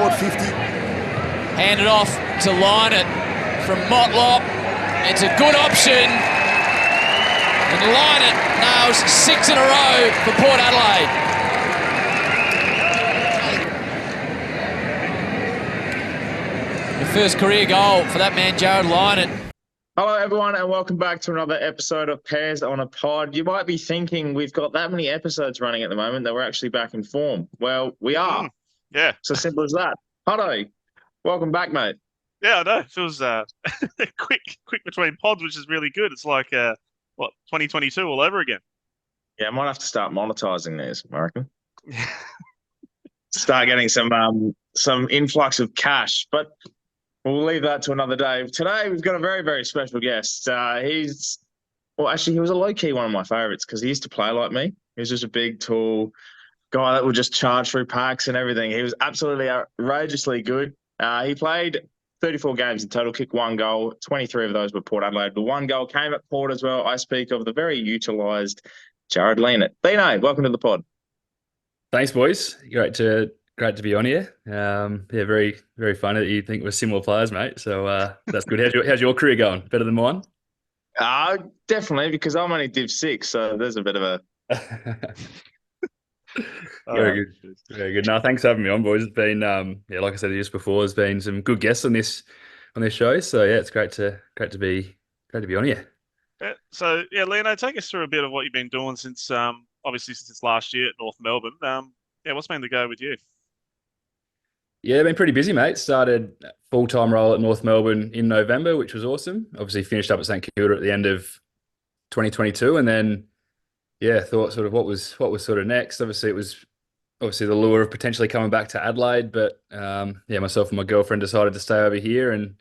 forward 50. Handed off to Lienert from Motlop. It's a good option. And Lienert nails 6 in a row for Port Adelaide. The first career goal for that man, Jarrod Lienert. Hello, everyone, and welcome back to another episode of Pears on a Pod. You might be thinking we've got that many episodes running at the moment that we're actually back in form. Well, we are. Yeah. So simple as that. Huddo, welcome back, mate. Yeah, I know. It feels quick between pods, which is really good. It's like, 2022 all over again. Yeah, I might have to start monetizing these, I reckon. Start getting some influx of cash, but we'll leave that to another day. Today, we've got a very, very special guest. He was a low-key one of my favourites because he used to play like me. He was just a big, tall guy that would just charge through packs and everything. He was absolutely outrageously good. He played 34 games in total, kicked 1 goal. 23 of those were Port Adelaide. The 1 goal came at Port as well. I speak of the very utilised Jarrod Lienert. Dino, welcome to the pod. Thanks, boys. Great to be on here. Very, very funny that you think we're similar players, mate. So that's good. How's your career going? Better than mine? Definitely, because I'm only Div 6, so there's a bit of a... Very good. Very good. No, thanks for having me on, boys. It's been, like I said just before, there's been some good guests on this show. So yeah, it's great to be on here. Yeah, so yeah, Leno, take us through a bit of what you've been doing since obviously since last year at North Melbourne. What's been the go with you? Yeah, been pretty busy, mate. Started full-time role at North Melbourne in November, which was awesome. Obviously finished up at St Kilda at the end of 2022, and then thought sort of what was sort of next. Obviously, it was the lure of potentially coming back to Adelaide, but myself and my girlfriend decided to stay over here and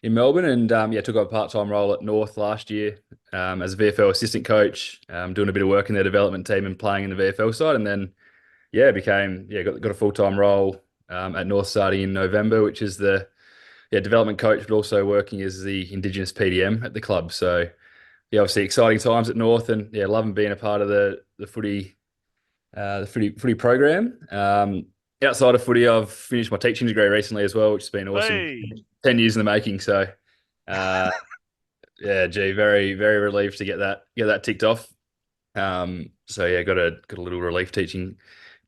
in Melbourne, and took up a part-time role at North last year as a VFL assistant coach, doing a bit of work in their development team and playing in the VFL side, and then got a full-time role at North starting in November, which is the development coach, but also working as the Indigenous PDM at the club. So obviously exciting times at North, and loving being a part of the footy program. Outside of footy, I've finished my teaching degree recently as well, which has been awesome. Hey. 10 years in the making. So very, very relieved to get that ticked off. Got a little relief teaching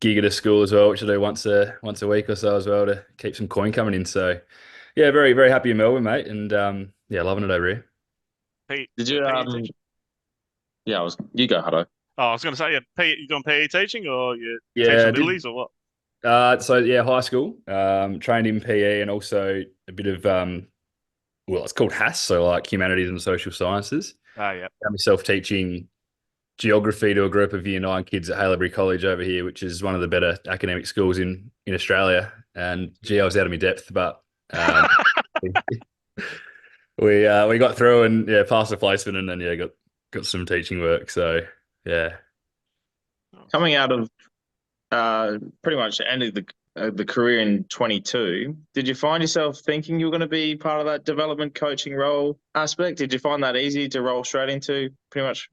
gig at a school as well, which I do once a week or so as well to keep some coin coming in. So very, very happy in Melbourne, mate, and loving it over here. Pete, Did you? PE You go, Huddo. Oh, I was going to say, you doing PE teaching or you Yeah, teaching Lilies or what? High school, trained in PE and also a bit of it's called HAS, so like humanities and social sciences. Oh yeah. Found myself teaching geography to a group of Year 9 kids at Haileybury College over here, which is one of the better academic schools in Australia. And I was out of my depth, but we got through and passed the placement, and then got some teaching work. So Coming out of pretty much ended the career in 22, did you find yourself thinking you were going to be part of that development coaching role aspect? Did you find that easy to roll straight into pretty much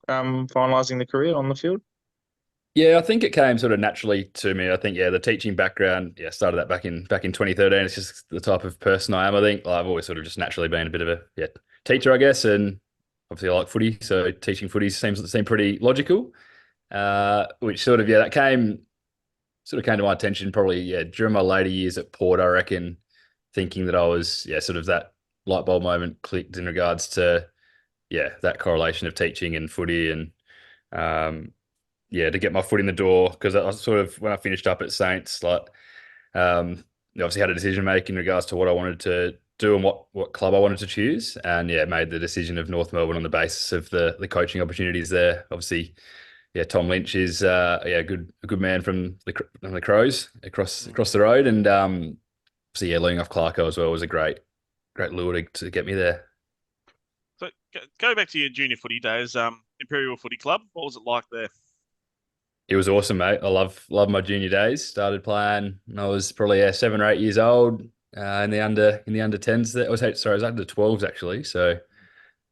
finalising the career on the field? Yeah, I think it came sort of naturally to me. I think the teaching background, started that back in 2013. It's just the type of person I am. I think I've always sort of just naturally been a bit of a teacher, I guess, and obviously I like footy, so teaching footy seemed pretty logical. Which sort of that came to my attention probably during my later years at Port, I reckon, thinking that I was sort of that light bulb moment clicked in regards to that correlation of teaching and footy, and to get my foot in the door, because I sort of, when I finished up at Saints, obviously had a decision make in regards to what I wanted to do and what club I wanted to choose, and made the decision of North Melbourne on the basis of the coaching opportunities there. Obviously, Tom Lynch is a good man from the Crows across the road, and leading off Clarko as well was a great lure to get me there. So go back to your junior footy days, Imperial Footy Club. What was it like there? It was awesome, mate. I love my junior days. Started playing when I was probably 7 or 8 years old in the under 10s. It was under 12s actually. So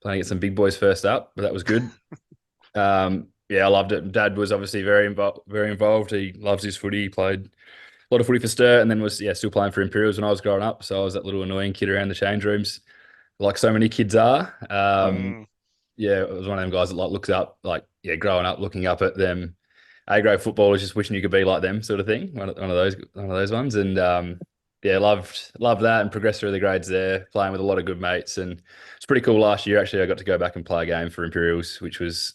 playing against some big boys first up, but that was good. I loved it. Dad was obviously very involved. He loves his footy. He played lot of footy for Sturt, and then was still playing for Imperials when I was growing up. So I was that little annoying kid around the change rooms, like so many kids are. Mm. Yeah, it was one of them guys that like looks up, like growing up, looking up at them A grade footballers, just wishing you could be like them, sort of thing. One of those ones, and loved that and progressed through the grades there, playing with a lot of good mates, and it's pretty cool. Last year, actually, I got to go back and play a game for Imperials, which was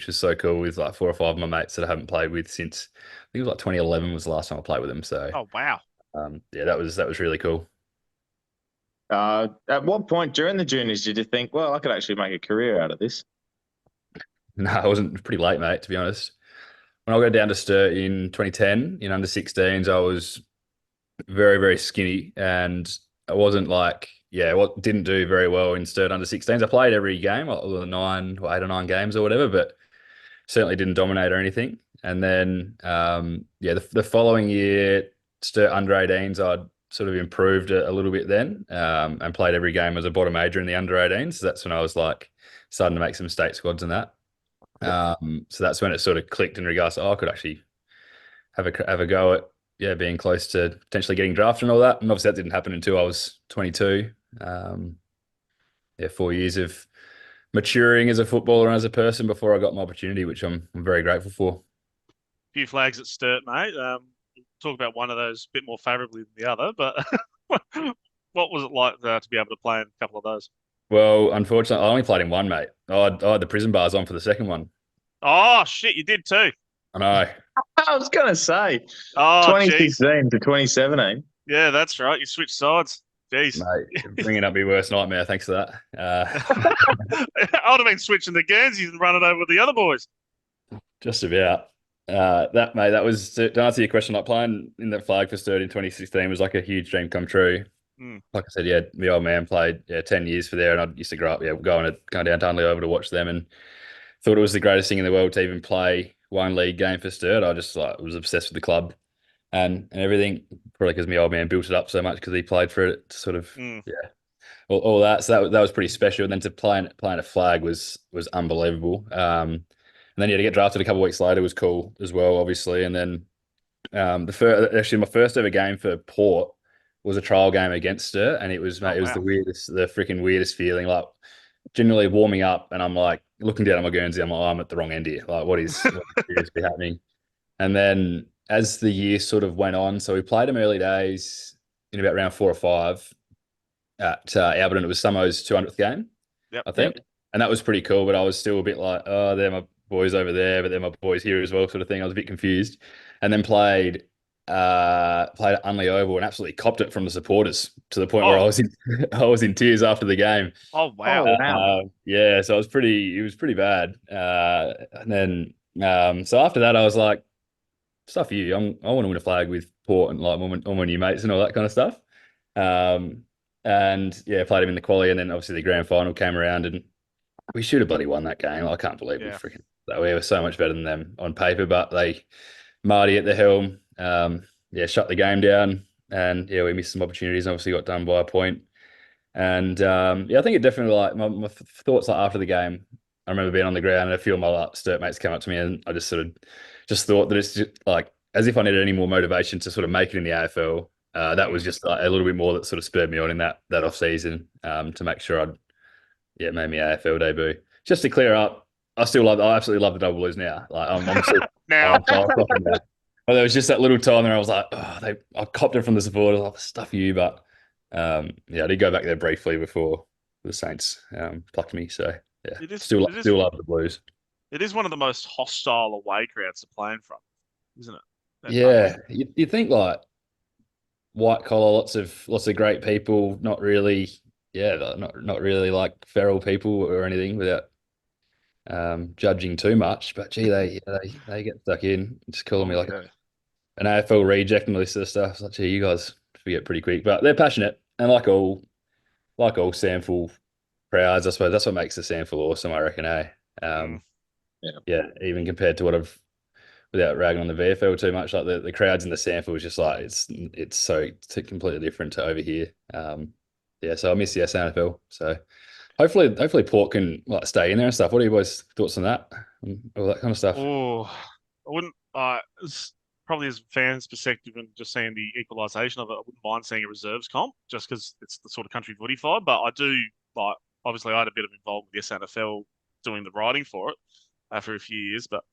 so cool with like 4 or 5 of my mates that I haven't played with since I think it was like 2011 was the last time I played with them. So Oh wow. that was really cool. At what point during the juniors did you think, well, I could actually make a career out of this? No, I wasn't pretty late, mate, to be honest. When I got down to Sturt in 2010 in under 16s, I was very, very skinny, and I wasn't like, didn't do very well in Sturt under 16s. I played every game, like the 8 or 9 games or whatever, but certainly didn't dominate or anything. And then, the following year, Sturt under 18s, I'd sort of improved a little bit then, and played every game as a bottom major in the under 18s. So that's when I was like starting to make some state squads and that. So that's when it sort of clicked in regards to, I could actually have a go at being close to potentially getting drafted and all that. And obviously that didn't happen until I was 22. 4 years of maturing as a footballer and as a person before I got my opportunity, which I'm very grateful for. Few flags at Sturt, mate. Talk about one of those a bit more favourably than the other, but what was it like to be able to play in a couple of those? Well, unfortunately, I only played in one, mate. I had the prison bars on for the second one. Oh shit, you did too. I know. I was going to say Oh 2016 jeez. to 2017. Yeah, that's right. You switched sides. Jeez. Mate, bringing up my worst nightmare. Thanks for that. I would have been switching the Guernseys and running over with the other boys. Just about. That was to answer your question. Like playing in the flag for Sturt in 2016 was like a huge dream come true. Mm. Like I said, my old man played 10 years for there, and I used to grow up going down to Unley over to watch them, and thought it was the greatest thing in the world to even play one league game for Sturt. I just like was obsessed with the club and everything. Probably because my old man built it up so much because he played for it. Sort of all that. So that was pretty special. And then to playing a flag was unbelievable. And then to get drafted a couple of weeks later was cool as well, obviously. And then my first ever game for Port was a trial game against Sturt, and it was Oh, it was wow. the freaking weirdest feeling. Like generally warming up, and I'm like looking down at my Guernsey, I'm like, oh, I'm at the wrong end here. Like what is seriously happening? And then as the year sort of went on, so we played them early days in about round 4 or 5 at Alberton. It was Samo's 200th game, Yep. I think. And that was pretty cool, but I was still a bit like, oh, they're my boys over there, but they're my boys here as well, sort of thing. I was a bit confused. And then played at Unley Oval and absolutely copped it from the supporters to the point where I was in tears after the game. Oh wow. So it was pretty bad. And then so after that I was like, stuff you. I want to win a flag with Port and like all my new mates and all that kind of stuff. Played him in the quali, and then obviously the grand final came around, and we should have bloody won that game. I can't believe we were so much better than them on paper, but Marty at the helm, shut the game down, and we missed some opportunities. And obviously got done by a point, and I think it definitely my thoughts after the game. I remember being on the ground, and a few of my Sturt mates came up to me, and I just sort of thought that it's just like as if I needed any more motivation to sort of make it in the AFL. That was just a little bit more that sort of spurred me on in that off season to make sure I'd made my AFL debut. Just to clear up, I absolutely love the double blues now. Like I'm still Now. Well, there was just that little time there I was like, I copped it from the supporters, like stuff you, but I did go back there briefly before the Saints plucked me. So still love the Blues. It is one of the most hostile away crowds to play in from, isn't it? Yeah, you think like white collar, lots of great people, not really, not really like feral people or anything without judging too much. But gee, they get stuck in, just calling me like an AFL reject and all this sort of stuff. It's like, gee, you guys forget pretty quick, but they're passionate, and like all Samful crowds, I suppose that's what makes the Samful awesome, I reckon. Even compared to what without ragging on the VFL too much, like the crowds in the Samful is just like it's so completely different to over here. So I miss the SANFL. So hopefully Port can like stay in there and stuff. What are you boys' thoughts on that? And all that kind of stuff. Oh, I wouldn't. probably as a fan's perspective and just seeing the equalisation of it, I wouldn't mind seeing a reserves comp just because it's the sort of country footy vibe. But I do like, obviously, I had a bit of involvement with the SNFL doing the writing for it for a few years. But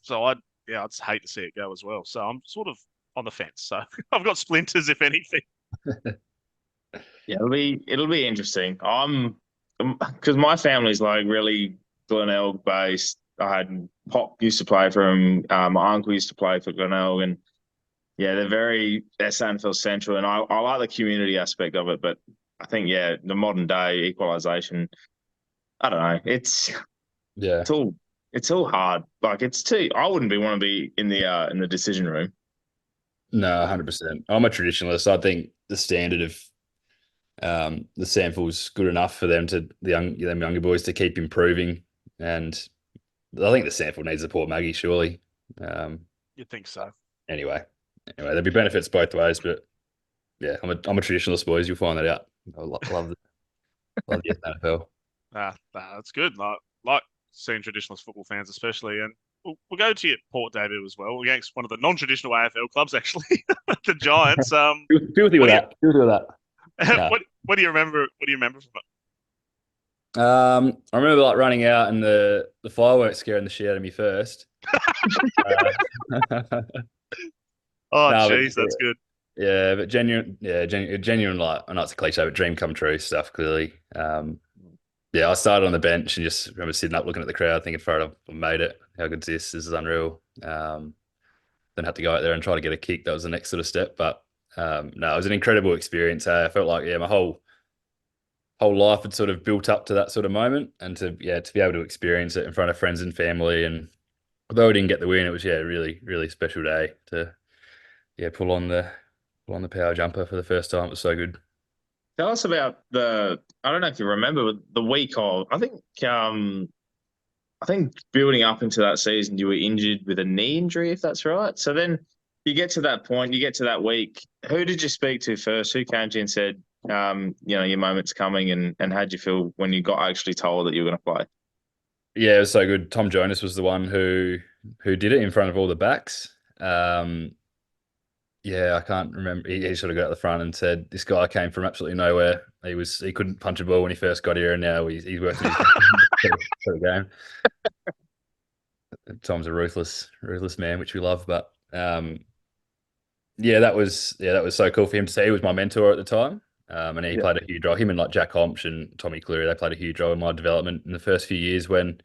so I'd just hate to see it go as well. So I'm sort of on the fence. So I've got splinters, if anything. Yeah, it'll be interesting. Because my family's like really Glenelg based. I had Pop used to play for him. My uncle used to play for Glenelg, and yeah, they're Sandfield Central, and I like the community aspect of it. But I think the modern day equalisation, I don't know. Yeah. It's all hard. Like I wouldn't want to be in the decision room. No, 100%. I'm a traditionalist. I think the standard of the sample's good enough for them them younger boys to keep improving, and I think the sample needs a Port Maggie, surely. You'd think so. Anyway, there'll be benefits both ways, but yeah, I'm a traditionalist, boys. You'll find that out. I love the NFL. That's good. Like seeing traditionalist football fans, especially, and we'll go to your Port debut as well against one of the non-traditional AFL clubs, actually, the Giants. Filthy with that. No. What do you remember? What do you remember from it? I remember like running out and the fireworks scaring the shit out of me first. Oh, No, jeez, that's good. Yeah, but genuine, like, I know it's a cliche, but dream come true stuff, clearly. Yeah, I started on the bench and just remember sitting up looking at the crowd thinking, I made it. How good's this? This is unreal. Then had to go out there and try to get a kick. That was the next sort of step. But no, it was an incredible experience. I felt like, my whole life had sort of built up to that sort of moment, and to be able to experience it in front of friends and family. And although we didn't get the win, it was a really, really special day to pull on the power jumper for the first time. It was so good. Tell us about I don't know if you remember the week of, I think building up into that season, you were injured with a knee injury, if that's right. So then you get to that point, you get to that week. Who did you speak to first? Who came to you and said, your moment's coming, and how'd you feel when you got actually told that you were going to play? Yeah, it was so good. Tom Jonas was the one who did it in front of all the backs. I can't remember. He sort of got out the front and said, "This guy came from absolutely nowhere. He couldn't punch a ball when he first got here, and now he's working for the game." Tom's a ruthless man, which we love. But that was so cool for him to see. He was my mentor at the time, and he played a huge role. Him and like Jack Homch and Tommy Cleary, they played a huge role in my development in the first few years when.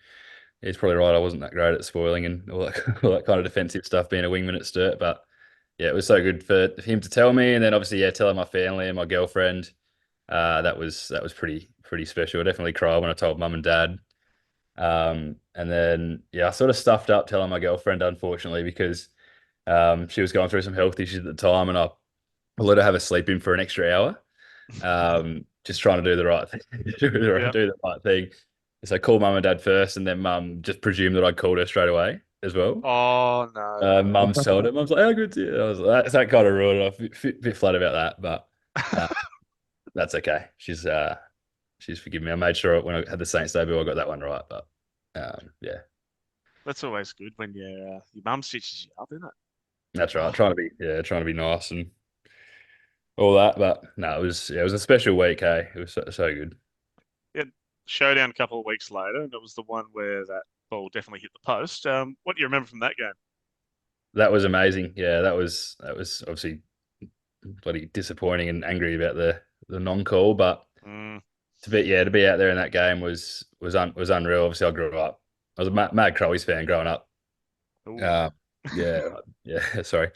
He's probably right. I wasn't that great at spoiling and all that kind of defensive stuff, being a wingman at Sturt. But yeah, it was so good for him to tell me, and then obviously telling my family and my girlfriend. That was pretty special. I definitely cried when I told mum and dad. And then I sort of stuffed up telling my girlfriend, unfortunately, because she was going through some health issues at the time, and I let her have a sleep in for an extra hour. Just trying to do the right thing, do the right thing. So I called mum and dad first, and then mum just presumed that I'd called her straight away as well. Oh, no. Mum's told her. Mum's like, "How good's it?" I was like, that kind of ruined it. I'm a bit flat about that, but that's okay. She's forgiven me. I made sure when I had the Saints debut, I got that one right. But that's always good when your mum stitches you up, isn't it? That's right. Trying to be nice and all that. But no, it was a special week. Hey, it was so good. Showdown a couple of weeks later, and it was the one where that ball definitely hit the post. What do you remember from that game? That was amazing. Yeah, that was obviously bloody disappointing and angry about the non-call, but to be out there in that game was unreal. Obviously, I grew up. I was a mad Crowies fan growing up. Sorry.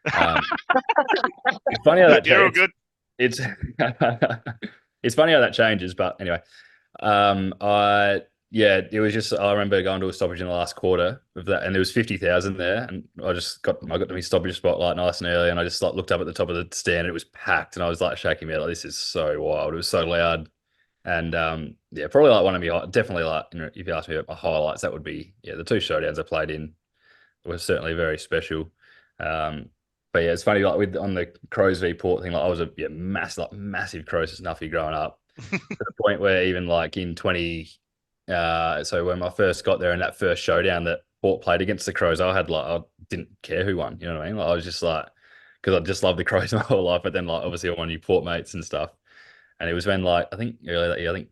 It's funny how that You're all good. It's funny how that changes, but anyway. It was just, I remember going to a stoppage in the last quarter of that, and there was 50,000 there, and I got to my stoppage spotlight nice and early, and I just like looked up at the top of the stand, and it was packed, and I was like shaking my head, like, this is so wild. It was so loud, and probably like one of my, definitely like, if you ask me about my highlights, that would be the two showdowns I played in were certainly very special. But it's funny, like on the Crows v Port thing, like I was a massive Crows snuffy growing up. To the point where even like in 20, so when I first got there in that first showdown that Port played against the Crows, I didn't care who won. You know what I mean? Like, I was just like, because I just loved the Crows my whole life. But then like obviously I wanted new Port mates and stuff. And it was when like I think earlier that year, I think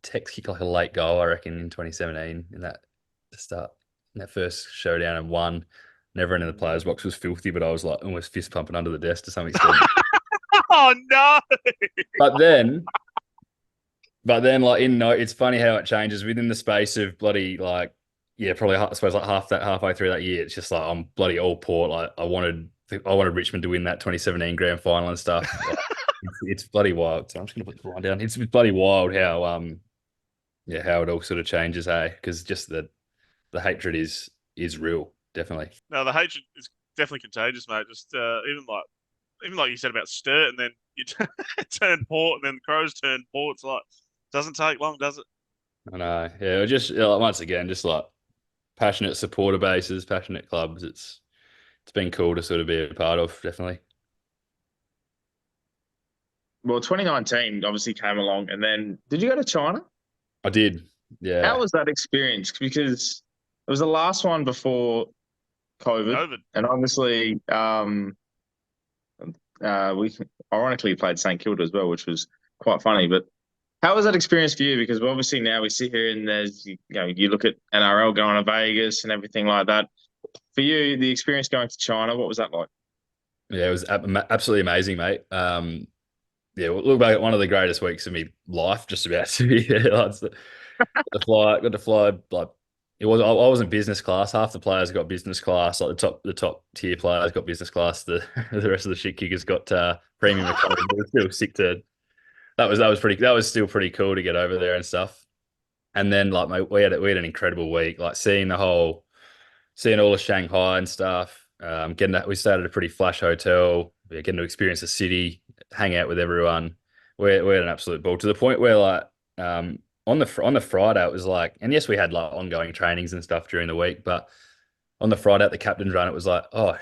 Tex kicked like a late goal, I reckon, in 2017 in that the start in that first showdown and won. And everyone in the players box was filthy, but I was like almost fist pumping under the desk to some extent. Oh no! But then But then, like it's funny how it changes within the space of bloody like, yeah, probably I suppose like halfway through that year, it's just like I'm bloody all Port. Like I wanted Richmond to win that 2017 grand final and stuff. Like, it's bloody wild. So I'm just gonna put the line down. It's bloody wild how yeah, how it all sort of changes, hey? Because just the hatred is real, definitely. No, the hatred is definitely contagious, mate. Just even like you said about Sturt, and then you turn Port, and then the Crows turn Port. It's like doesn't take long, does it? I know. Yeah, just like, once again, just like passionate supporter bases, passionate clubs. It's been cool to sort of be a part of, definitely. Well, 2019 obviously came along, and then did you go to China? I did. How Yeah. was that experience? Because it was the last one before COVID, COVID. and obviously, we ironically played St Kilda as well, which was quite funny. But how was that experience for you? Because obviously now we sit here and you look at NRL going to Vegas and everything like that. For you, the experience going to China, what was that like? Yeah, it was absolutely amazing, mate. Yeah, look back at one of the greatest weeks of my life, just about to be. Yeah, got to fly like it was. I wasn't business class. Half the players got business class. Like the top tier players got business class. The the rest of the shit kickers got premium economy. It was still sick to. That was still pretty cool to get over there and stuff. And then like mate, we had an incredible week. Like seeing all of Shanghai and stuff. We stayed at a pretty flash hotel. Yeah, getting to experience the city, hang out with everyone. We had an absolute ball to the point where like on the Friday it was like, and yes, we had like ongoing trainings and stuff during the week, but on the Friday at the captain's run, it was like, oh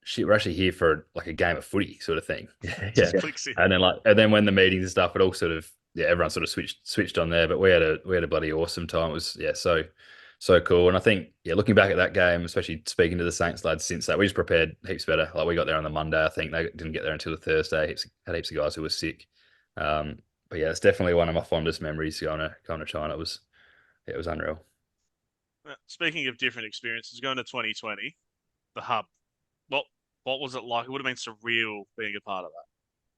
shit, we're actually here for like a game of footy sort of thing. Yeah. Just clicks in. And then when the meetings and stuff, it all sort of everyone sort of switched on there. But we had a bloody awesome time. It was so cool. And I think looking back at that game, especially speaking to the Saints lads since that, we just prepared heaps better. Like we got there on the Monday, I think they didn't get there until the Thursday. Had heaps of guys who were sick. But yeah, it's definitely one of my fondest memories going to China. It was unreal. Speaking of different experiences, going to 2020, the hub. What what was it like? It would have been surreal being a part of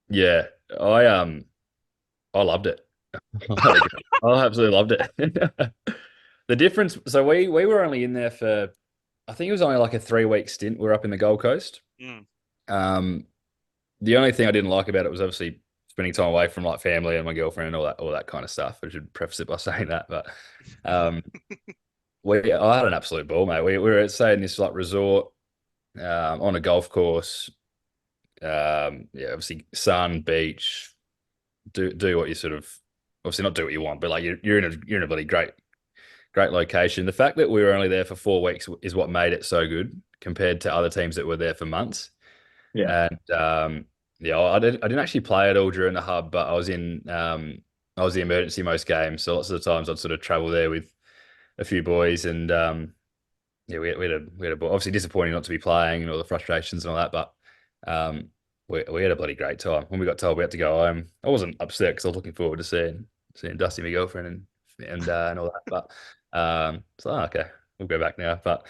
Yeah, I loved it. I absolutely loved it. The difference, so we were only in there for, I think it was only like a 3 week stint. We were up in the Gold Coast. that. Mm. Um, the only thing I didn't like about it was obviously spending time away from like family and my girlfriend and all that kind of stuff. I should preface it by saying that, but um, I had an absolute ball, mate. We were staying in this like resort on a golf course. Yeah, obviously sun, beach, do what you sort of obviously not do what you want, but like you're in a really great location. The fact that we were only there for 4 weeks is what made it so good compared to other teams that were there for months. Yeah. And yeah, I didn't actually play at all during the hub, but I was the emergency most games. So lots of the times I'd sort of travel there with a few boys, and yeah, we had a ball. Obviously disappointing not to be playing and all the frustrations and all that, but um, we had a bloody great time. When we got told we had to go home, I wasn't upset because I was looking forward to seeing Dusty, my girlfriend, and all that. But so okay, we'll go back now. But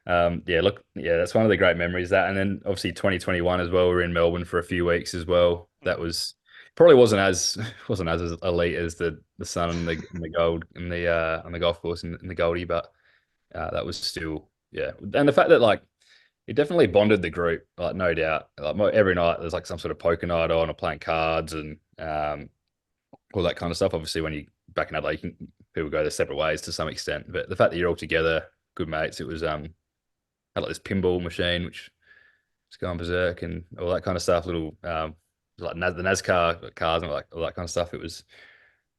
yeah, look, yeah, that's one of the great memories, that, and then obviously 2021 as well. We were in Melbourne for a few weeks as well. That was probably wasn't as elite as the sun and the gold and the on the golf course and the Goldie, but that was still, yeah. And the fact that like it definitely bonded the group, like no doubt. Like every night there's like some sort of poker night on or playing cards and all that kind of stuff. Obviously, when you back in Adelaide, people go their separate ways to some extent. But the fact that you're all together, good mates, it was had like this pinball machine which was going berserk and all that kind of stuff. Little like the NASCAR cars and all that kind of stuff. It was,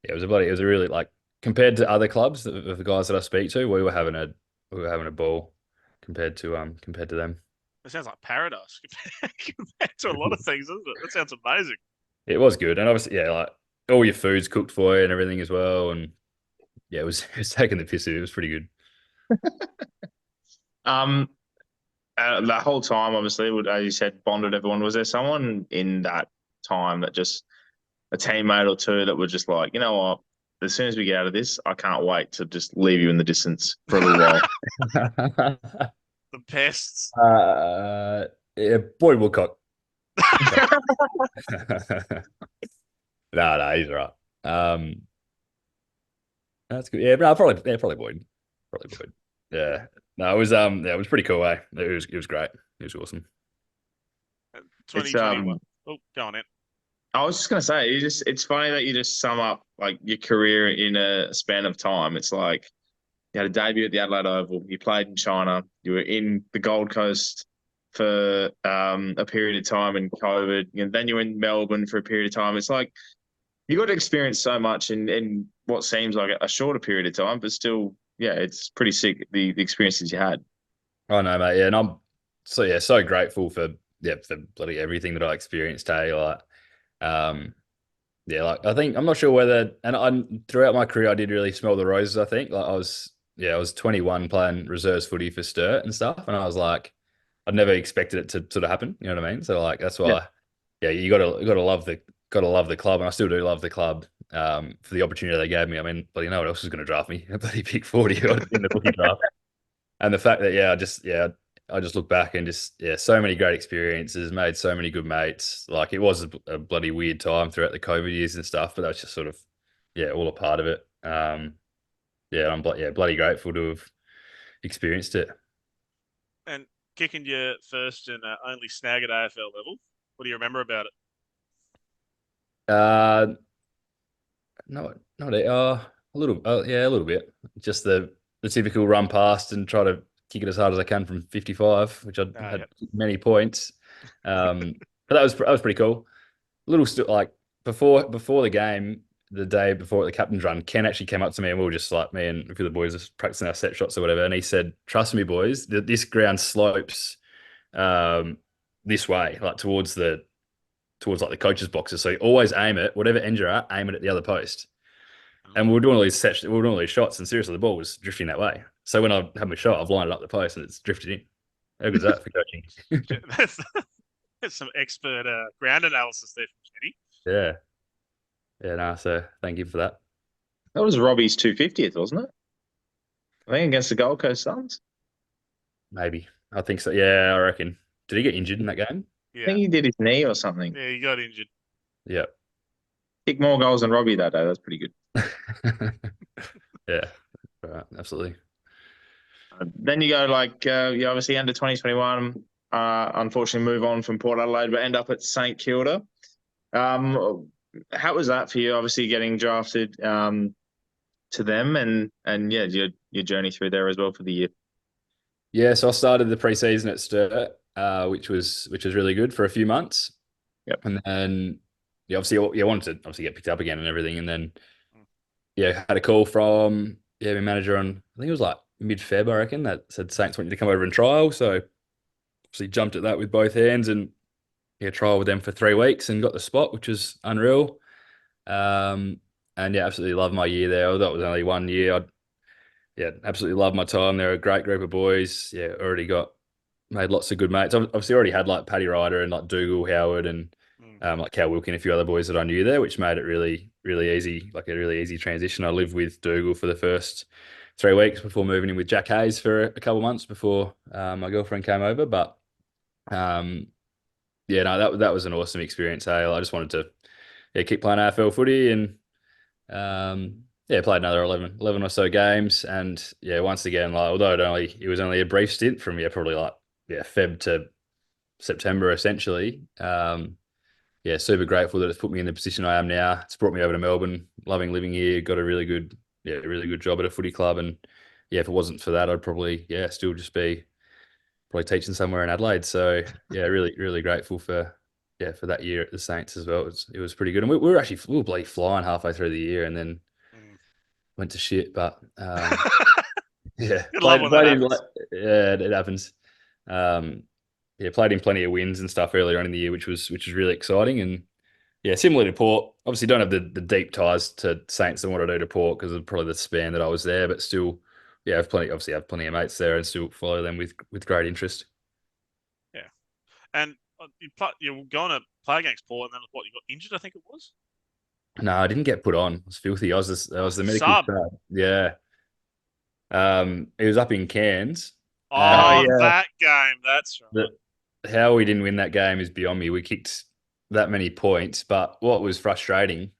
yeah, it was a really like, compared to other clubs of the guys that I speak to, we were having a ball compared to them. It sounds like paradise compared to a lot of things, doesn't it? That sounds amazing. It was good, and obviously, yeah, like all your food's cooked for you and everything as well, and yeah, it was taking the piss. It was pretty good. Um, the whole time, obviously, as you said, bonded everyone. Was there someone in that time that just a teammate or two that were just like, you know what? As soon as we get out of this, I can't wait to just leave you in the distance for a little while. The pests. Yeah, Boyd Woodcock. No, he's all right. That's good. Yeah, but probably Boyd. Probably Boyd. Yeah. No, it was pretty cool, eh? It was great. It was awesome. It's 2021. Oh, go on in. I was just gonna say, it's funny that you just sum up like your career in a span of time. It's like you had a debut at the Adelaide Oval, you played in China, you were in the Gold Coast for a period of time in COVID, and then you were in Melbourne for a period of time. It's like you got to experience so much in what seems like a shorter period of time, but still, yeah, it's pretty sick the experiences you had. I know, mate. Yeah, and I'm so grateful for bloody everything that I experienced. Hey, like, um, yeah, like I think I'm not sure whether, and I throughout my career I did really smell the roses. I think like I was 21 playing reserves footy for Sturt and stuff, and I was like, I'd never expected it to sort of happen. You know what I mean? So like that's Yeah. why, yeah, you gotta love the club, and I still do love the club. For the opportunity they gave me. I mean, but you know what else is going to draft me? A bloody pick 40 in the footy draft. And the fact that I just look back and just so many great experiences, made so many good mates. Like it was a bloody weird time throughout the COVID years and stuff, but that's just sort of all a part of it. I'm bloody grateful to have experienced it. And kicking your first and only snag at AFL level. What do you remember about it? Uh, no, not a little, a little bit. Just the typical run past and try to kick it as hard as I can from 55, which I had Yep. many points. But that was pretty cool. Little still like before the game, the day before the captain's run, Ken actually came up to me and we were just like me and a few of the boys just practicing our set shots or whatever, and he said, "Trust me, boys, this ground slopes um, this way, like towards like the coaches' boxes. So you always aim it, whatever end you're aim it at the other post." And we were doing all these we were doing all these shots, and seriously, the ball was drifting that way. So when I have my shot, I've lined it up the post and it's drifted in. How good is that for coaching? that's, that's some expert ground analysis there from Kenny. Yeah. Yeah, no, so thank you for that. That was Robbie's 250th, wasn't it? I think against the Gold Coast Suns. Maybe. I think so. Yeah, I reckon. Did he get injured in that game? I think he did his knee or something. Yeah, he got injured. Yeah. Kicked more goals than Robbie that day. That's pretty good. Yeah. Right, absolutely. Then you go you obviously under 2021. Unfortunately, move on from Port Adelaide, but end up at St Kilda. How was that for you? Obviously, getting drafted to them, and your journey through there as well for the year. Yeah, so I started the preseason at Sturt, which was really good for a few months. Yep. And then obviously wanted to obviously get picked up again and everything. And then had a call from my manager on, I think it was like mid-Feb, I reckon, that said Saints want you to come over and trial. So obviously jumped at that with both hands and trial with them for 3 weeks and got the spot, which was unreal. And absolutely loved my year there. Although it was only 1 year, absolutely loved my time. They're a great group of boys. Yeah, made lots of good mates. Obviously already had like Paddy Ryder and like Dougal, Howard, and like Cal Wilkin, a few other boys that I knew there, which made it really, really easy, like a really easy transition. I lived with Dougal for the first 3 weeks before moving in with Jack Hayes for a couple of months before my girlfriend came over. But that was an awesome experience. Hey, I just wanted to keep playing AFL footy and played another 11 or so games. And once again, like although it was only a brief stint from probably like Feb to September essentially. Super grateful that it's put me in the position I am now. It's brought me over to Melbourne, loving living here. Got a really good job at a footy club, and if it wasn't for that, I'd probably still just be probably teaching somewhere in Adelaide. So really really grateful for that year at the Saints as well. It was pretty good, and we were bloody flying halfway through the year, and then went to shit. But Good luck when that happens. It happens. Played in plenty of wins and stuff earlier on in the year, which was really exciting. And similar to Port, obviously don't have the deep ties to Saints and what I do to Port because of probably the span that I was there, but still yeah, obviously have plenty of mates there and still follow them with great interest. Yeah. And you were going to play against Port, and then what? You got injured, I think it was. No, I didn't get put on. It was filthy. I was the medical Sub. sub. Yeah. It was up in Cairns. Oh Oh, yeah. that game. That's right. The, how we didn't win that game is beyond me. We kicked that many points, but what was frustrating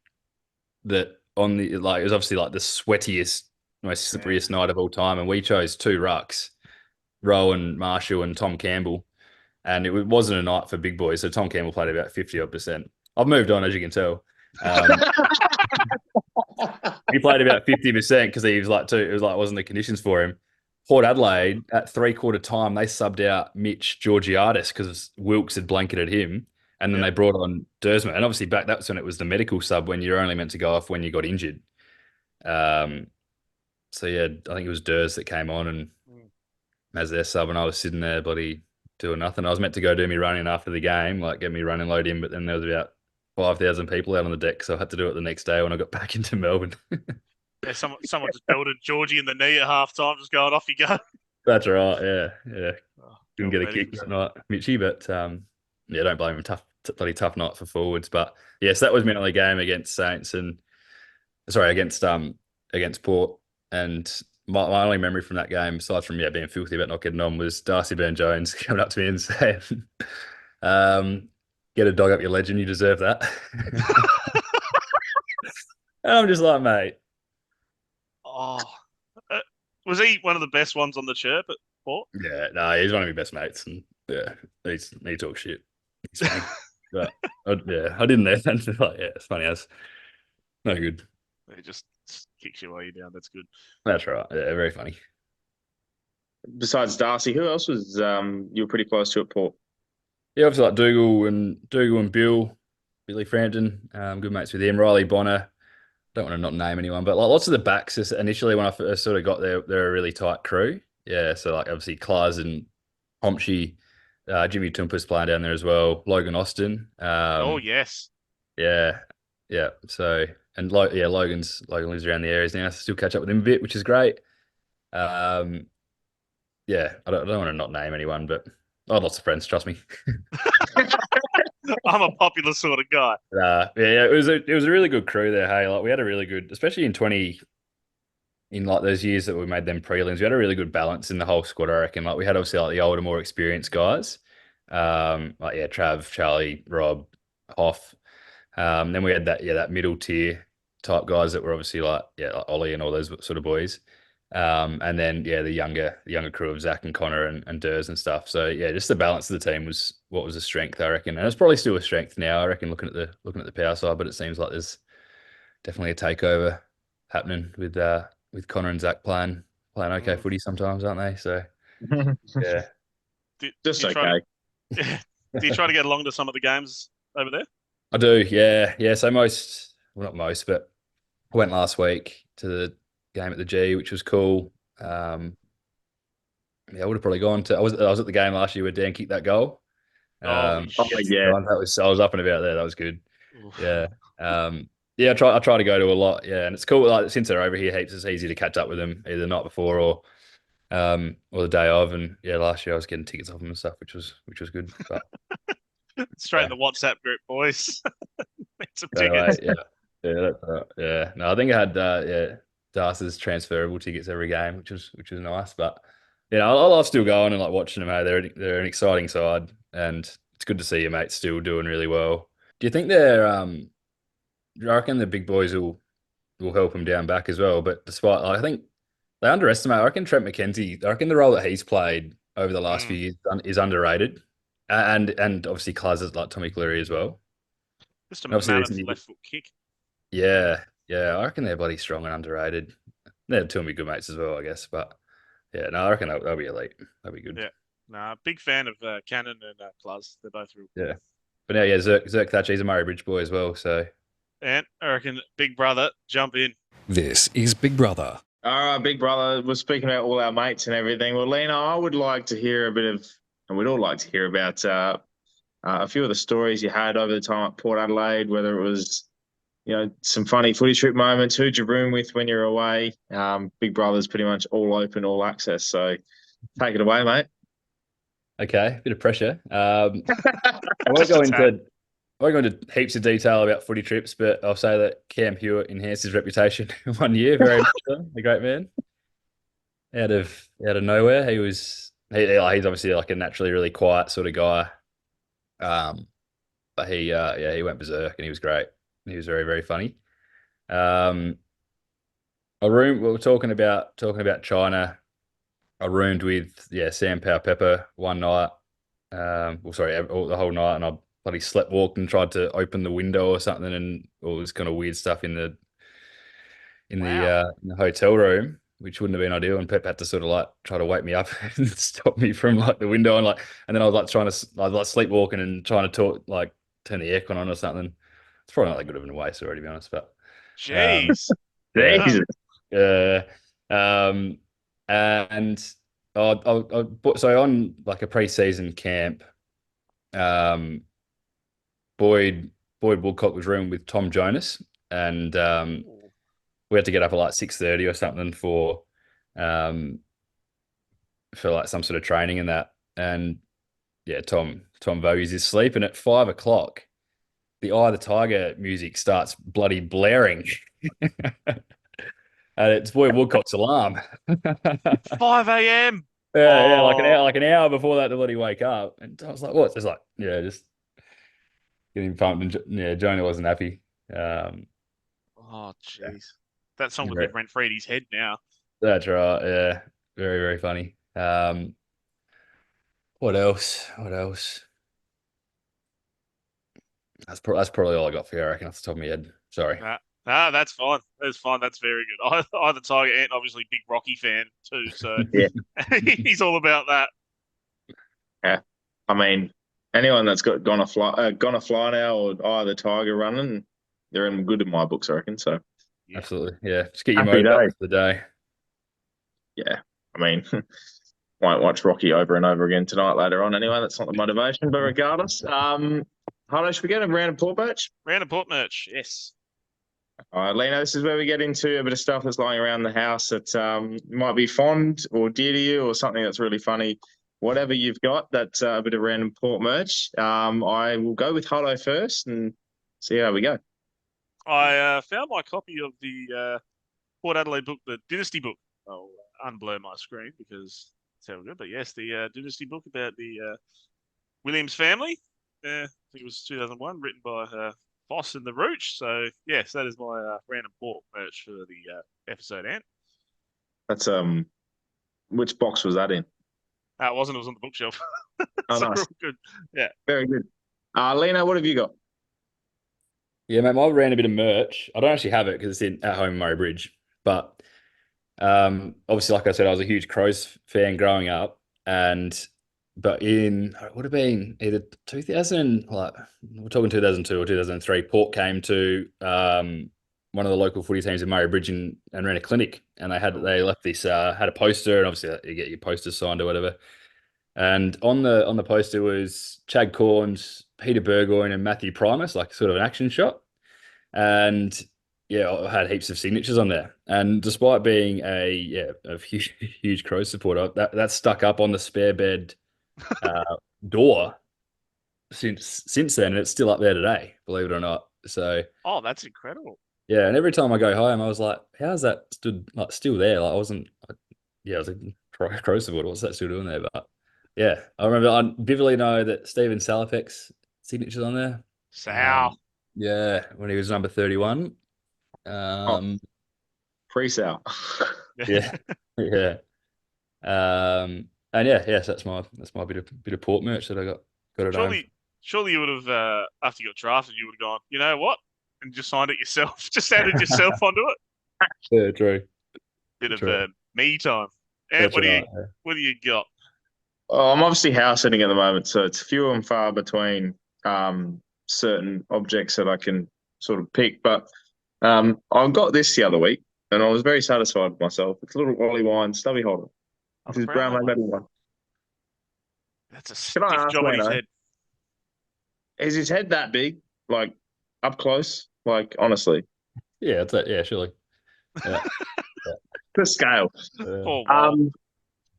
that on the like it was obviously like the sweatiest, most slipperiest night of all time, and we chose two rucks, Rowan Marshall and Tom Campbell, and it wasn't a night for big boys. So Tom Campbell played about 50% odd. I've moved on, as you can tell. He played about 50% because he was like it was like wasn't the conditions for him. Port Adelaide at 3/4 time, they subbed out Mitch Georgiadis because Wilkes had blanketed him. And then they brought on Dersman. And obviously that's when it was the medical sub when you're only meant to go off when you got injured. So yeah, I think it was Durs that came on and as their sub, and I was sitting there bloody doing nothing. I was meant to go do me running after the game, like get me running load in, but then there was about 5,000 people out on the deck, so I had to do it the next day when I got back into Melbourne. Yeah, someone just belted Georgie in the knee at halftime, just going off you go. That's right. Yeah, yeah. Oh, Didn't get a kick that night, Mitchy, but yeah, don't blame him. Bloody tough night for forwards. But yes, that was my only game against Saints and against Port. And my only memory from that game, aside from being filthy about not getting on, was Darcy Burn-Jones coming up to me and saying, "Get a dog up your legend, you deserve that." And I'm just like, mate. Oh, was he one of the best ones on the chirp at Port? Yeah, no, he's one of my best mates, and yeah, he talks shit. He's funny. But I didn't there. Like, yeah, it's funny as no good. He just kicks you while you're down. That's good. That's right. Yeah, very funny. Besides Darcy, who else was you were pretty close to at Port? Yeah, obviously like Dougal and Billy Frampton, good mates with him. Riley Bonner. Don't want to not name anyone, but like lots of the backs initially when I first sort of got there, they're a really tight crew. Yeah, so like obviously Klaas and Homshy, Jimmy Tumpus playing down there as well. Logan Austin. Oh yes. Yeah, yeah. So Logan lives around the areas now. So still catch up with him a bit, which is great. Yeah, I don't want to not name anyone, but I had lots of friends. Trust me. I'm a popular sort of guy. Yeah, it was a really good crew there. Hey, like we had a really good, especially in like those years that we made them prelims, we had a really good balance in the whole squad. I reckon. Like we had obviously like the older, more experienced guys, like Trav, Charlie, Rob, Hoff. Then we had that middle tier type guys that were obviously like Ollie and all those sort of boys. And then the younger crew of Zach and Connor and Durs and stuff. So yeah, just the balance of the team was what was a strength, I reckon. And it's probably still a strength now, I reckon, looking at the power side, but it seems like there's definitely a takeover happening with Connor and Zach playing okay footy sometimes, aren't they? So yeah. Just okay. Do you try to get along to some of the games over there? I do, yeah. So not most, but I went last week to the game at the G, which was cool. I would have probably gone to. I was at the game last year where Dan kicked that goal. Holy shit! Yeah, I was up and about there. That was good. Oof. Yeah. I try to go to a lot. Yeah, and it's cool. Like since they're over here, heaps. It's easy to catch up with them either the night before or the day of. And yeah, last year I was getting tickets off them and stuff, which was good. But, straight in the WhatsApp group, boys. Make some tickets. Yeah. No, I think I had Darcy's transferable tickets every game, which was nice. But I love still going and like watching them. Hey, they're an exciting side, and it's good to see your mates still doing really well. Do you think I reckon the big boys will help them down back as well? But despite, I think they underestimate. I reckon Trent McKenzie. I reckon the role that he's played over the last few years is underrated, and obviously classes like Tommy Cleary as well. Just a mammoth left foot kick. Yeah. I reckon they're bloody strong and underrated. They're two of my good mates as well, I guess. But yeah, no, I reckon they'll be elite. They'll be good. Yeah. Nah, big fan of Cannon and Klaz. They're both real cool. Yeah. But now, Zerk Thatcher, he's a Murray Bridge boy as well. So, and I reckon Big Brother, jump in. This is Big Brother. All right, Big Brother. We're speaking about all our mates and everything. Well, Lena, I would like to hear and we'd all like to hear about a few of the stories you had over the time at Port Adelaide, whether it was some funny footy trip moments. Who'd you room with when you're away? Big Brother's pretty much all open, all access. So take it away, mate. Okay, bit of pressure. I won't Just go a tad. into I won't go into heaps of detail about footy trips, but I'll say that Cam Hewitt enhanced his reputation one year. Very much so. A great man. Out of nowhere, he's obviously like a naturally really quiet sort of guy. Um, but he went berserk and he was great. He was very very funny. Um, we were talking about China. I roomed with Sam Power Pepper one night. Well, sorry, the whole night, and I bloody walked and tried to open the window or something, and all this kind of weird stuff Wow. in the hotel room, which wouldn't have been ideal. And Pep had to sort of like try to wake me up and stop me from like the window, and then I was like I was like sleepwalking and trying to talk, like turn the aircon on or something. It's probably not that good of a waste already, to be honest, but Jeez. yeah, Jesus. yeah. Um, and so on like a pre-season camp, um, Boyd Woodcock was rooming with Tom Jonas, and we had to get up at like 6:30 or something um, for like some sort of training and that. And yeah, Tom Vogies is sleeping at 5 o'clock. The Eye of the Tiger music starts bloody blaring. And it's Boyd Woodcock's alarm. 5 a.m. Yeah, Oh, like an hour before that to bloody wake up. And I was like, what? It's like, yeah, just getting pumped. And yeah, Jonah wasn't happy. Um, oh, jeez. That song would yeah, live rent free in his head now. that's right. Yeah, very, very funny. What else? What else? That's probably all I got for you, I reckon, off the top of my head. Sorry. Nah, that's fine. That's fine. That's very good. I the Tiger and obviously big Rocky fan too, so Yeah. he's all about that. Yeah. I mean, anyone that's gonna fly now, or Eye of the Tiger running, they're in good in my books, I reckon. So Yeah. Absolutely. Yeah. Just get your happy motor up day. for the day. Yeah. I mean, won't watch Rocky over and over again tonight later on. Anyway, that's not the motivation. But regardless, Huddo, should we get a round of port match? Random port merch. Yes. All right, Lena, this is where we get into a bit of stuff that's lying around the house that might be fond or dear to you, or something that's really funny. Whatever you've got, that's a bit of random port merch. I will go with Huddo first and see how we go. I found my copy of the Port Adelaide book, the Dynasty book. I'll unblur my screen because it's how good. But yes, the Dynasty book about the Williams family. I think it was 2001, written by Foss and the Rooch. So yes, that is my random port merch for the episode. Ant. That's which box was that in? It wasn't. It was on the bookshelf. Oh, So nice, real good. Yeah. very good. Lena, what have you got? Yeah, mate, I ran a bit of merch. I don't actually have it because it's at home in Murray Bridge. But obviously, like I said, I was a huge Crows fan growing up. But it would have been either 2000, like we're talking 2002 or 2003, Port came to one of the local footy teams in Murray Bridge and ran a clinic. And they left this, had a poster, and obviously you get your posters signed or whatever. And on the poster was Chad Corns, Peter Burgoyne, and Matthew Primus, like sort of an action shot. And yeah, I had heaps of signatures on there. And despite being a huge Crows supporter, that stuck up on the spare bed door since then, and it's still up there today, believe it or not. So Oh, that's incredible. yeah, and every time I go home, I was like, how's that stood like still there? Like I was a Crow supporter. What's that still doing there? But yeah, I vividly know that Stephen Salopek's signature's on there. Sal. Yeah, when he was number 31. Oh, Um, pre-sale. yeah, yeah. And so that's my bit of port merch that I got at home. Surely you would have after you got drafted, you would have gone, you know what, and just signed it yourself, just added yourself onto it. Yeah, true. Bit of True. me time. And That's right. Yeah. what do you got? Oh, I'm obviously house sitting at the moment, so it's few and far between certain objects that I can sort of pick. But I got this the other week, and I was very satisfied with myself. It's a little Ollie Wine stubby holder. Oh, This is the Brownlow one. Medal one. That's a Can I stiff ask, job on his Leno, head. is his head that big, like up close? Like, honestly, Yeah, it's yeah, surely. Yeah. the scale. Poor Walt.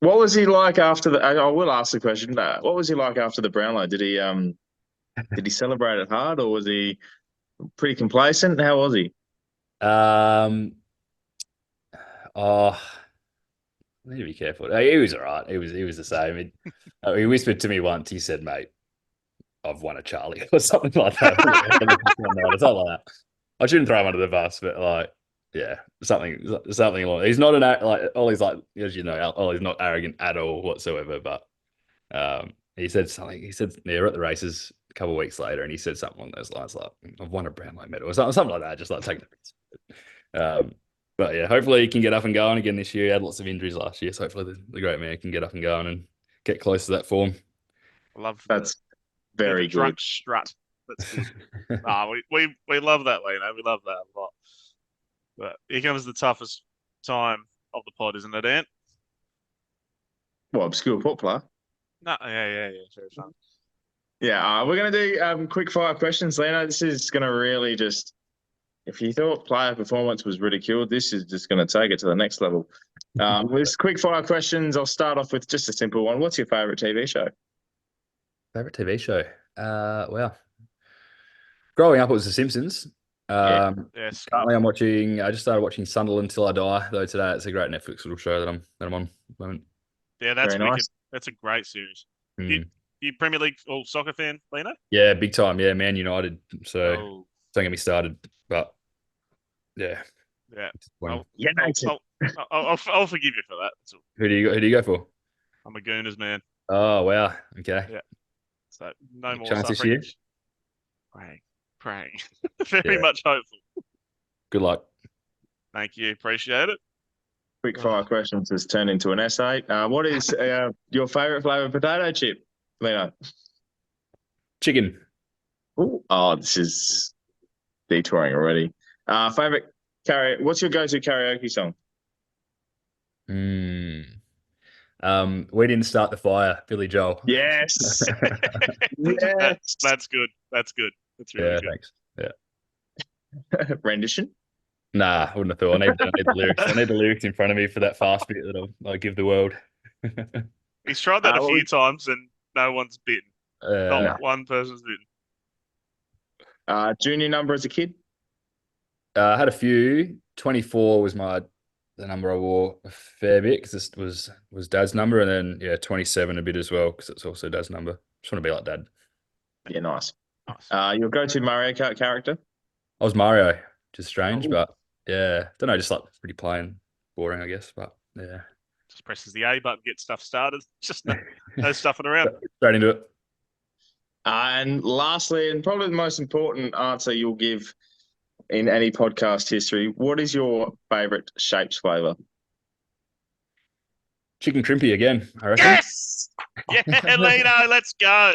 What was he like after the? I will ask the question. What was he like after the Brownlow? Did he celebrate it hard, or was he pretty complacent? How was he? Um, oh, I need to be careful. He was all right. He was the same. He whispered to me once. He said, "Mate, I've won a Charlie," or something like that. Or something like that. I shouldn't throw him under the bus, but like, yeah, something like. He's not like Ollie's like, as you know, Ollie's not arrogant at all whatsoever. But he said something. He said, yeah, we're at the races a couple of weeks later, and he said something along those lines, like, "I've won a Brownlow medal," or something like that. Just like taking the piss. But yeah, hopefully he can get up and going again this year. He had lots of injuries last year, so hopefully the great man can get up and going and get close to that form. I love That's very the good. drunk strut. That's good. We love that, Lena. We love that a lot. But here comes the toughest time of the pod, isn't it, Ant? Well, obscure pop player. No, yeah. Very fun. Yeah, we're going to do quick fire questions, Lena. This is going to really just, if you thought player performance was ridiculed, this is just going to take it to the next level. With quick fire questions, I'll start off with just a simple one. What's your favourite TV show? Favorite TV show? Well, growing up, it was The Simpsons. Yes. Currently, I just started watching Sunderland Till I Die, though today it's a great Netflix little show that I'm on at the moment. Yeah, that's Very wicked. nice. That's a great series. Mm. You Premier League or soccer fan, Lena? Yeah, big time. Yeah, Man United. So Oh, don't get me started. But yeah, yeah. Well, I'll forgive you for that. who do you go for? I'm a Gooners man. Oh wow, okay. Yeah. So no more Chance this suffering. year? Praying. Very Yeah. much hopeful. Good luck. Thank you. Appreciate it. Quick fire questions has turned into an essay. What is your favourite flavour potato chip, Lena? Chicken. Ooh. Oh, this is detouring already. Favourite what's your go-to karaoke song? We didn't start the fire, Billy Joel. Yes. Yes. That's good. That's good. That's really Yeah, good. thanks. Yeah. Rendition? Nah, I wouldn't have thought. I need the lyrics. I need the lyrics in front of me for that fast bit that I'll give the world. He's tried that a few times and no one's bitten. Not No. one person's bitten. Junior number as a kid? I had a few. 24 was the number I wore a fair bit because this was Dad's number, and then yeah, 27 a bit as well because it's also Dad's number. Just want to be like Dad. Yeah, nice. Nice. Your go-to Mario Kart character? I was Mario, which is strange, Oh. but yeah, don't know, just like pretty plain, boring, I guess. But yeah, Just presses the A button, gets stuff started. Just no stuffing around. straight into it. And lastly, and probably the most important answer you'll give in any podcast history, what is your favourite shapes flavour? Chicken crimpy again, I reckon. Yes! Yeah, Lino, let's go.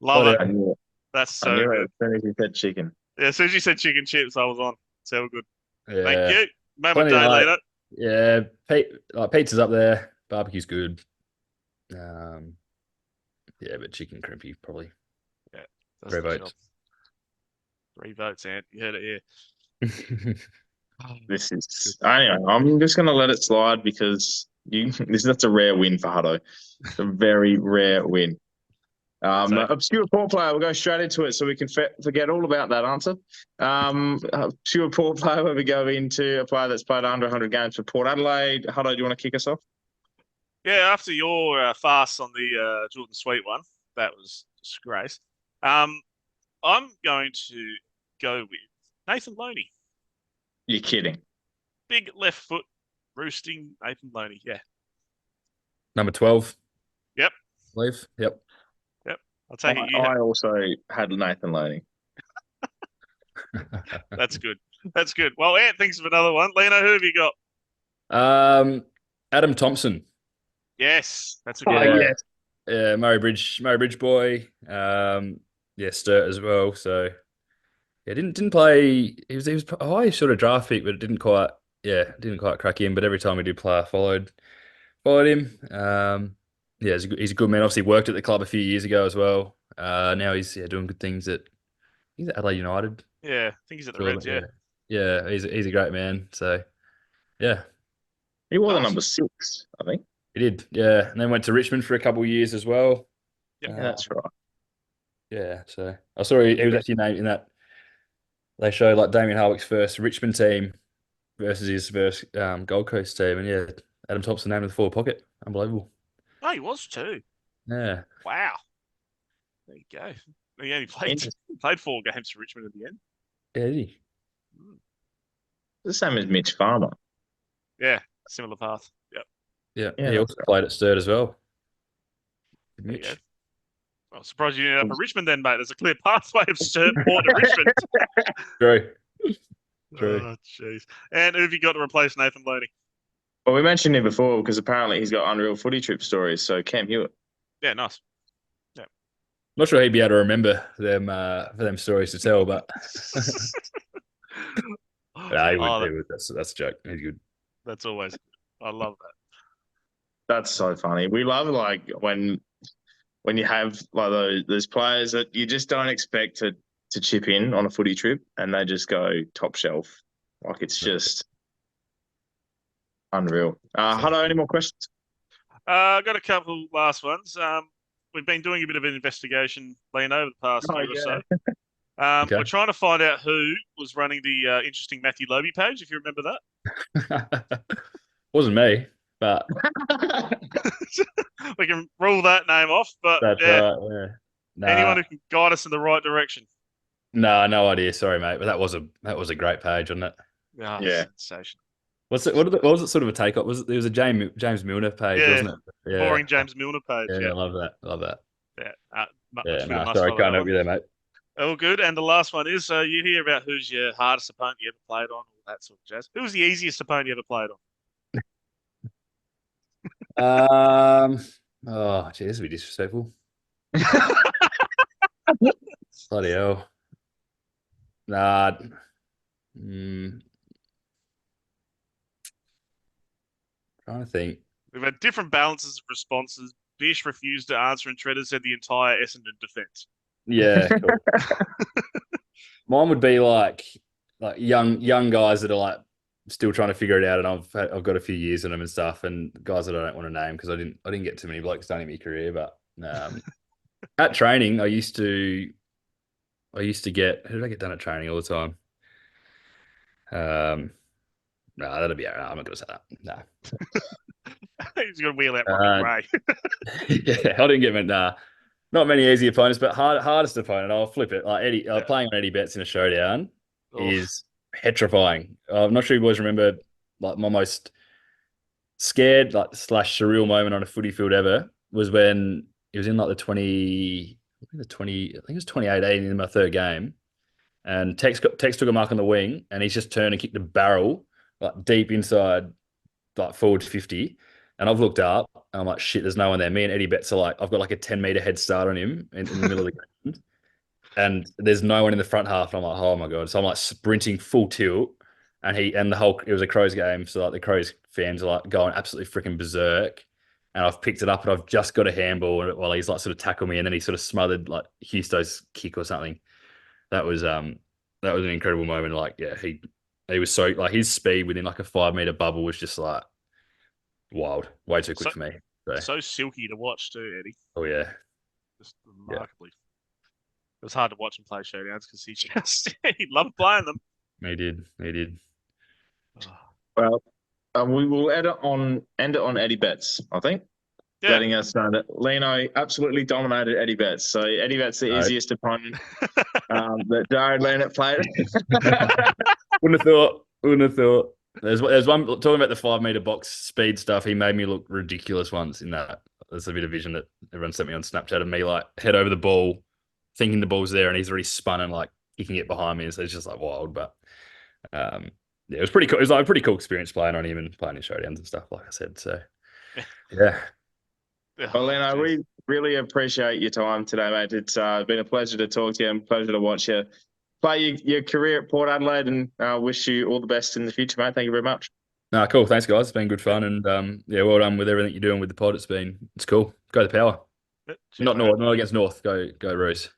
Love it. I knew it. That's so I knew it good. as soon as you said chicken. Yeah, as soon as you said chicken chips, I was on. So good. Yeah. Thank you. Moment Plenty day, like- Lino. Yeah, pizza's up there. Barbecue's good. Yeah, but chicken crimpy probably. That's 3 the votes. job. 3 votes, Ant. You heard it here. This is anyway. I'm just going to let it slide because that's a rare win for Huddo. It's a very rare win. Obscure port player. We'll go straight into it so we can forget all about that answer. Obscure port player. Where we go into a player that's played under 100 games for Port Adelaide. Huddo, do you want to kick us off? Yeah, after your fast on the Jordan Sweet one, that was disgrace. I'm going to go with Nathan Loney. You're kidding. Big left foot, roosting Nathan Loney. Yeah. Number 12. Yep. I believe. Yep. I'll take it. I also had Nathan Loney. That's good. That's good. Well, Ant thinks of another one. Leno, who have you got? Adam Thompson. Yes, that's a Oh, good one. yes. Yeah, Murray Bridge boy. Yeah, Sturt as well. So yeah, didn't play. He was he sort of draft pick, but it didn't quite crack in. But every time he did play, I followed him. Yeah, he's a good man. Obviously worked at the club a few years ago as well. Now he's doing good things at Adelaide United. Yeah, I think he's at the Sure, Reds. Yeah. yeah, he's a great man. So yeah, He wore the Nice. number 6, I think. he did. Yeah, and then went to Richmond for a couple of years as well. Yep. Yeah, that's right. Yeah, so I saw he was actually named in that. They showed like Damien Hardwick's first Richmond team versus his first Gold Coast team, and yeah, Adam Thompson named in the forward pocket. Unbelievable. Oh, he was too. Yeah, Wow. There you go. He only Interesting. played 4 games for Richmond at the end. yeah, is he? The same as Mitch Farmer. Yeah, similar path. Yep. Yeah, Yeah, he that's also played at Sturt as well. There you go. Mitch. I'm surprised you ended up at Richmond then, mate. There's a clear pathway of Sturt, Port to Richmond. True. True. Oh, jeez. And who have you got to replace Nathan Looney? Well, we mentioned him before because apparently he's got unreal footy trip stories. So Cam Hewitt. Yeah, nice. Not sure he'd be able to remember them for them stories to tell, but nah, he would. Oh, He would. That's a joke. He's good. that's always good. I love that. That's so funny. We love like when you have like those players that you just don't expect to chip in on a footy trip, and they just go top shelf. Like it's just unreal. Huddo, any more questions? I got a couple last ones. We've been doing a bit of an investigation, Lean, over the past year or so. Okay. We're trying to find out who was running the interesting Matthew Loby page, if you remember that. Wasn't me, but We can rule that name off, but that's yeah, right. Yeah. Nah, anyone who can guide us in the right direction. nah, no idea. Sorry, mate, but that was a great page, wasn't it? Oh, Yeah. Sensational. What was it sort of a take up? It was a James Milner page, Yeah. wasn't it? Yeah. Boring James Milner page. Yeah, Yeah. I love that. Love that. Yeah. Much Yeah, bit no, of must sorry, follow can't that help you one. there, mate. All good. And the last one is you hear about who's your hardest opponent you ever played on, all that sort of jazz. Who was the easiest opponent you ever played on? Oh, gee, this would be disrespectful. Bloody hell. Nah. Trying to think. We've had different balances of responses. Bish refused to answer, and Treader said the entire Essendon defence. Yeah, cool. Mine would be like young guys that are like still trying to figure it out, and I've got a few years in them and stuff, and guys that I don't want to name because I didn't get too many blokes done in my career. But at training, I used to get, who did I get done at training all the time? No, that'll be all right. I'm not gonna say that. No. He's going to wheel out Robbie Gray. Yeah, I didn't get not many easy opponents, but hardest opponent. I'll flip it. Like Eddie, playing on Eddie Betts in a showdown is petrifying. I'm not sure you boys remember like my most scared like / surreal moment on a footy field ever was when it was in like I think it was 2018 in my third game, and Tex took a mark on the wing, and he's just turned and kicked a barrel like deep inside like forward 50. And I've looked up and I'm like, shit, there's no one there. Me and Eddie Betts are like, I've got like a 10-meter head start on him in the middle of the ground. And there's no one in the front half. And I'm like, oh my God. So I'm like sprinting full tilt. And it was a Crows game. So like the Crows fans are like going absolutely freaking berserk. And I've picked it up and I've just got a handball while he's like sort of tackled me. And then he sort of smothered like Husto's kick or something. That was an incredible moment. Like, yeah, he was so like his speed within like a 5-meter bubble was just like, wild, way too quick for me. So silky to watch too, Eddie. Oh yeah, just remarkably. It was hard to watch him play showdowns because he loved playing them. He did. Well, we will end it on Eddie Betts, I think. Yeah. Letting us know that Lino absolutely dominated Eddie Betts. So Eddie Betts the easiest opponent that Jarrod Lienert played. Wouldn't have thought. There's one talking about the 5-meter box speed stuff. He made me look ridiculous once in that. There's a bit of vision that everyone sent me on Snapchat of me like head over the ball, thinking the ball's there, and he's already spun and like kicking it behind me. So it's just like wild. But yeah, it was pretty cool. It was like a pretty cool experience playing on him and playing in showdowns and stuff, like I said. So yeah. Well, Lino, we really appreciate your time today, mate. It's been a pleasure to talk to you and pleasure to watch you play your career at Port Adelaide, and wish you all the best in the future, mate. Thank you very much. No, cool. Thanks, guys. It's been good fun, and yeah, well done with everything you're doing with the pod. It's cool. Go the power. Not North, not against North. Go Roos.